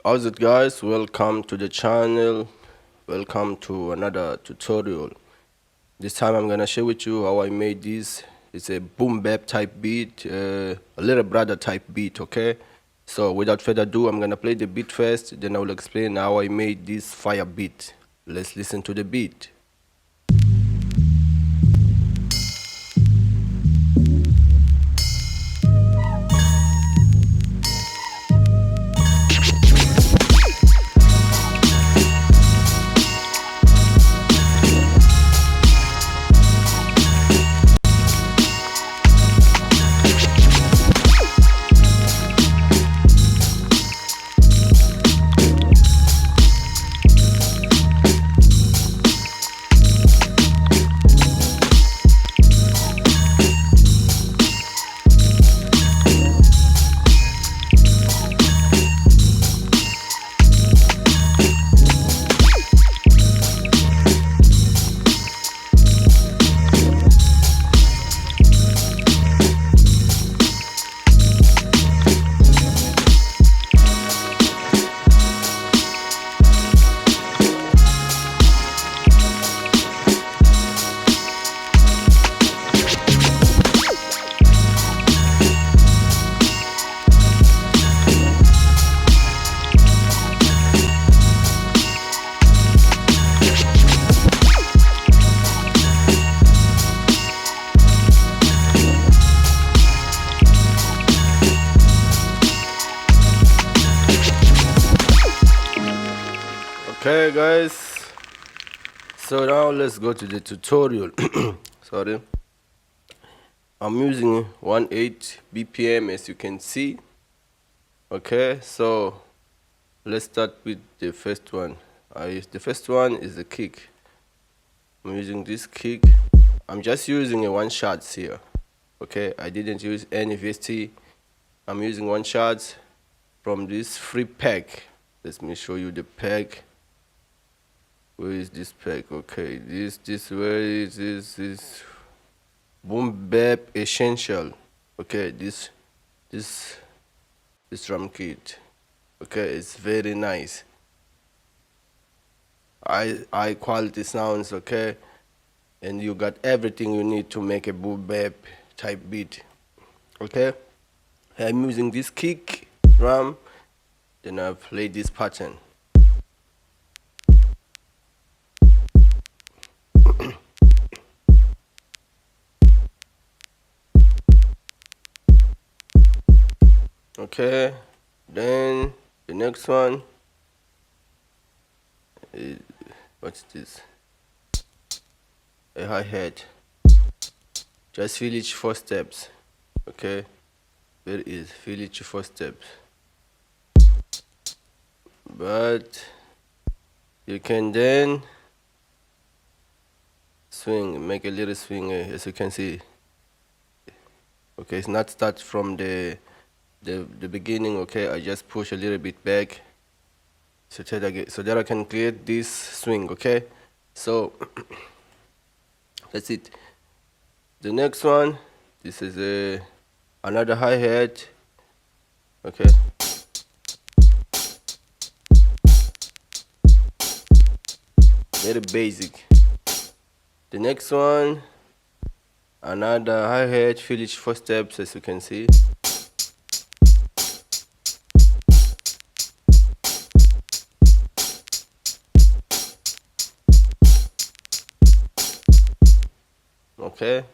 How's it, guys? Welcome to the channel. Welcome to another tutorial. This time I'm gonna share with you how I made this. It's a boom bap type beat, a little brother type beat. Okay, so without further ado, I'm gonna play the beat first, then I will explain how I made this fire beat. Let's listen to the beat. Okay, guys, so now let's go to the tutorial. Sorry, I'm using 18 BPM, as you can see. Okay, so let's start with the first one. The first one is the kick. I'm using this kick. I'm just using a one shot here. Okay, I didn't use any VST. I'm using one shot from this free pack. Let me show you the pack. Where is this pack? Okay, this where is this Boombap essential. Okay, this drum kit. Okay, it's very nice. High quality sounds. Okay, and you got everything you need to make a Boombap type beat. Okay, I'm using this kick drum, then I play this pattern. Okay, then the next one is, what's this? A hi-hat. Just feel each 4 steps. Okay, there is feel each 4 steps. But you can then swing, make a little swing, as you can see. Okay, it's not start from the beginning. Okay, I just push a little bit back so that I can create this swing. Okay, so that's it. The next one, this is another hi-hat. Okay, very basic. The next one, another hi-hat, feel each 4 steps, as you can see. Okay,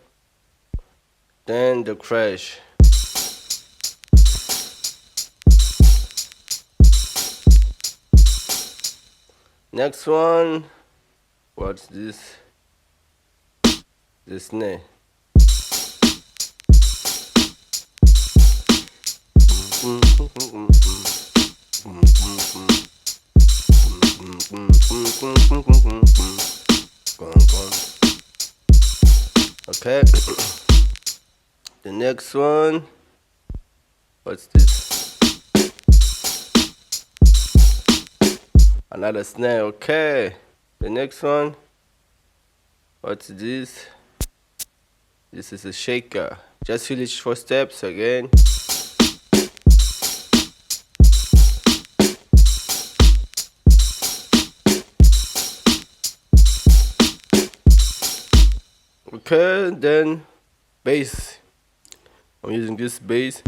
then the crash. Next one, what's this? The snare. Okay. The next one, what's this? Another snare. Okay. The next one, what's this? This is a shaker. Just finish 4 steps again. Okay, then bass. I'm using this bass,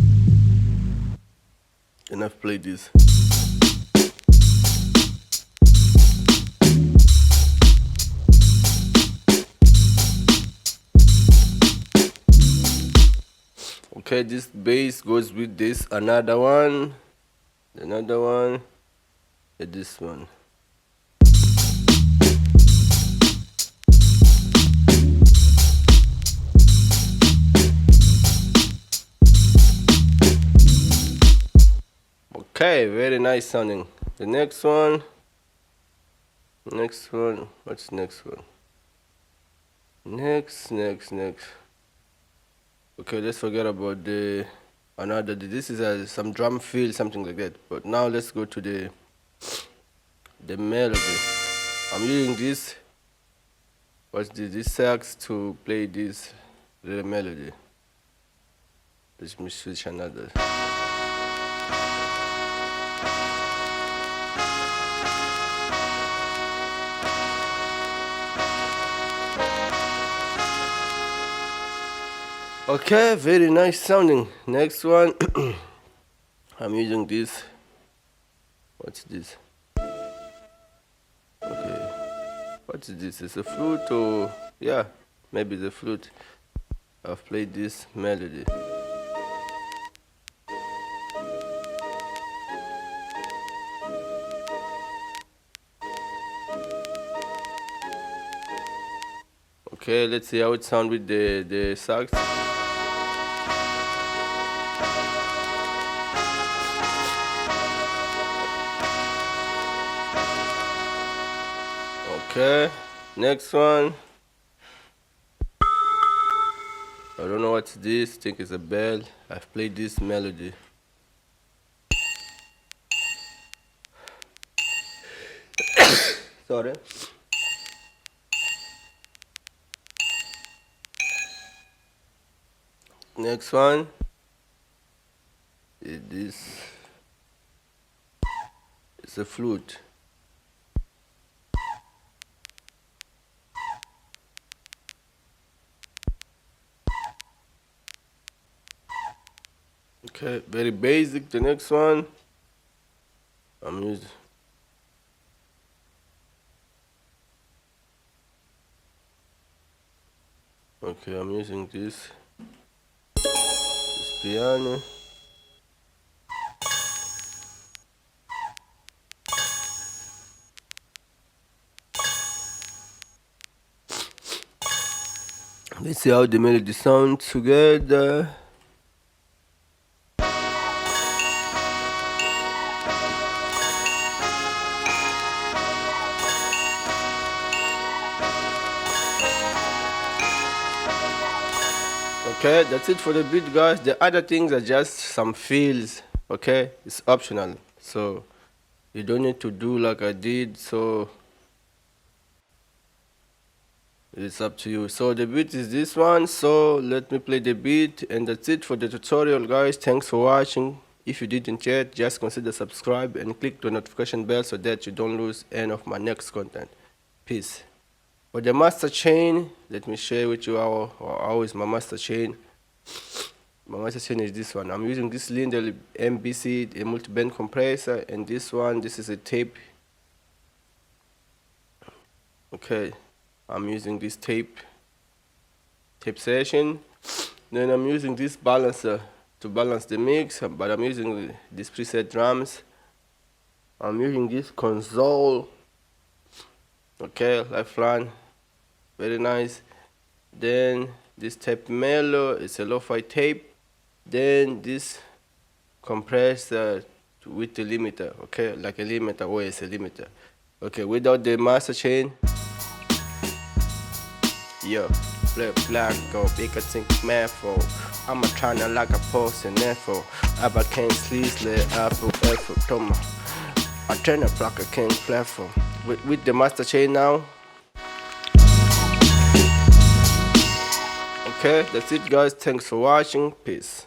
and I've played this. Okay, this bass goes with this, another one, and this one. Okay, very nice sounding. The next one, what's next one? Next. Okay, let's forget about the another. This is some drum fill, something like that. But now let's go to the melody. I'm using this. What's this? This sax to play this the melody. Let me switch another. Okay, very nice sounding. Next one, I'm using this. What's this? Okay, what's this? It's a flute or yeah, maybe the flute. I've played this melody. Okay, let's see how it sounds with the sax. Okay, next one. I don't know what's this. I think it's a bell. I've played this melody. Sorry. Next one is this. It's a flute. Okay, very basic. The next one I'm using. Okay, I'm using this piano. Let's see how the melody sounds together. Okay, that's it for the beat, guys. The other things are just some feels. Okay, it's optional, so you don't need to do like I did. So it's up to you. So the beat is this one. So let me play the beat, and that's it for the tutorial, guys. Thanks for watching. If you didn't yet, just consider subscribe and click the notification bell so that you don't lose any of my next content. Peace. For the master chain, let me share with you how is my master chain. My master chain is this one. I'm using this Lindell MBC, a multi-band compressor, and this one, this is a tape. Okay, I'm using this tape session. Then I'm using this balancer to balance the mix, but I'm using this preset drums. I'm using this console. Okay, Lifeline. Very nice. Then this tape mellow, it's a lo-fi tape. Then this compressor with the limiter, okay, like a limiter, or it's a limiter. Okay, without the master chain, yeah, black go, big I think for. I'm a tryna like a post and effort. I can't sleep, apple, effort, Toma. I turn a block, I can't platform. With the master chain now. Okay, that's it, guys. Thanks for watching. Peace.